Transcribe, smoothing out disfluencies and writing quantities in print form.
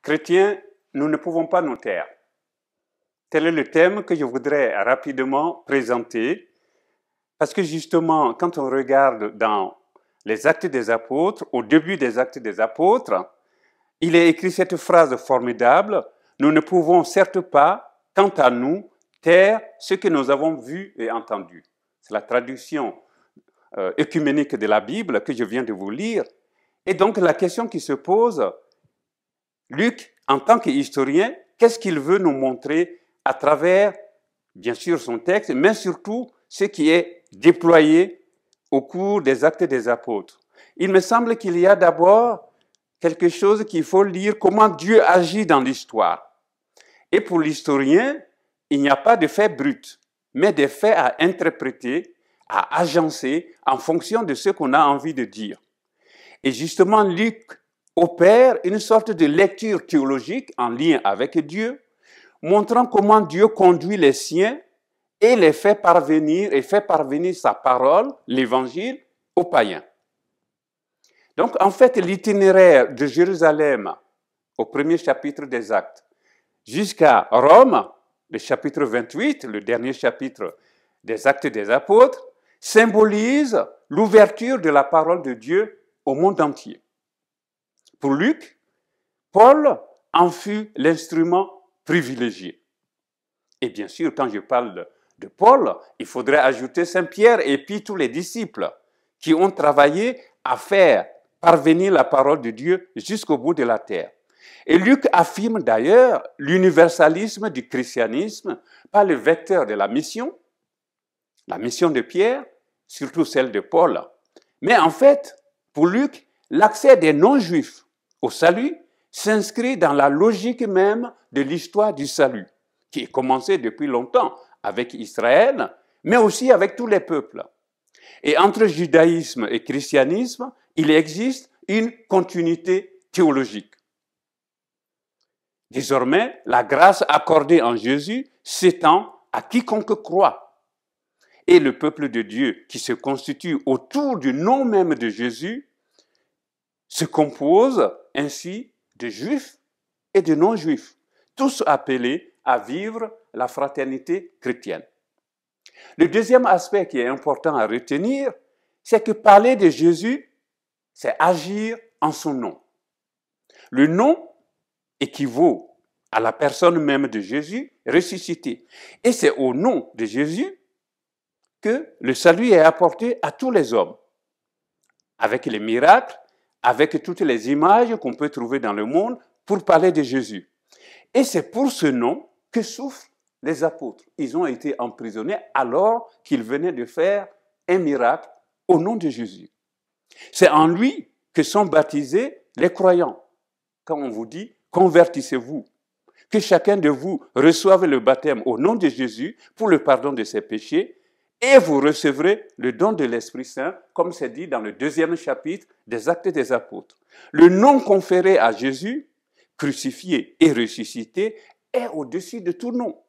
Chrétiens, nous ne pouvons pas nous taire. Tel est le thème que je voudrais rapidement présenter, parce que justement, quand on regarde dans les Actes des Apôtres, au début des Actes des Apôtres, il est écrit cette phrase formidable: « Nous ne pouvons certes pas, quant à nous, taire ce que nous avons vu et entendu. » C'est la traduction œcuménique de la Bible que je viens de vous lire. Et donc la question qui se pose, Luc, en tant qu'historien, qu'est-ce qu'il veut nous montrer à travers, bien sûr, son texte, mais surtout ce qui est déployé au cours des Actes des Apôtres? Il me semble qu'il y a d'abord quelque chose qu'il faut lire, comment Dieu agit dans l'histoire. Et pour l'historien, il n'y a pas de faits bruts, mais des faits à interpréter, à agencer en fonction de ce qu'on a envie de dire. Et justement, Luc opère une sorte de lecture théologique en lien avec Dieu, montrant comment Dieu conduit les siens et les fait parvenir sa parole, l'évangile, aux païens. Donc, en fait, l'itinéraire de Jérusalem au premier chapitre des Actes jusqu'à Rome, le chapitre 28, le dernier chapitre des Actes des Apôtres, symbolise l'ouverture de la parole de Dieu au monde entier. Pour Luc, Paul en fut l'instrument privilégié. Et bien sûr, quand je parle de Paul, il faudrait ajouter Saint Pierre et puis tous les disciples qui ont travaillé à faire parvenir la parole de Dieu jusqu'au bout de la terre. Et Luc affirme d'ailleurs l'universalisme du christianisme par le vecteur de la mission de Pierre, surtout celle de Paul. Mais en fait, pour Luc, l'accès des non-juifs au salut s'inscrit dans la logique même de l'histoire du salut, qui est commencée depuis longtemps avec Israël, mais aussi avec tous les peuples. Et entre judaïsme et christianisme, il existe une continuité théologique. Désormais, la grâce accordée en Jésus s'étend à quiconque croit. Et le peuple de Dieu qui se constitue autour du nom même de Jésus se compose ainsi de juifs et de non-juifs, tous appelés à vivre la fraternité chrétienne. Le deuxième aspect qui est important à retenir, c'est que parler de Jésus, c'est agir en son nom. Le nom équivaut à la personne même de Jésus ressuscité. Et c'est au nom de Jésus que le salut est apporté à tous les hommes, avec les miracles, avec toutes les images qu'on peut trouver dans le monde pour parler de Jésus. Et c'est pour ce nom que souffrent les apôtres. Ils ont été emprisonnés alors qu'ils venaient de faire un miracle au nom de Jésus. C'est en lui que sont baptisés les croyants. Quand on vous dit « convertissez-vous », que chacun de vous reçoive le baptême au nom de Jésus pour le pardon de ses péchés, et vous recevrez le don de l'Esprit Saint, comme c'est dit dans le 2e chapitre des Actes des Apôtres. Le nom conféré à Jésus, crucifié et ressuscité, est au-dessus de tout nom.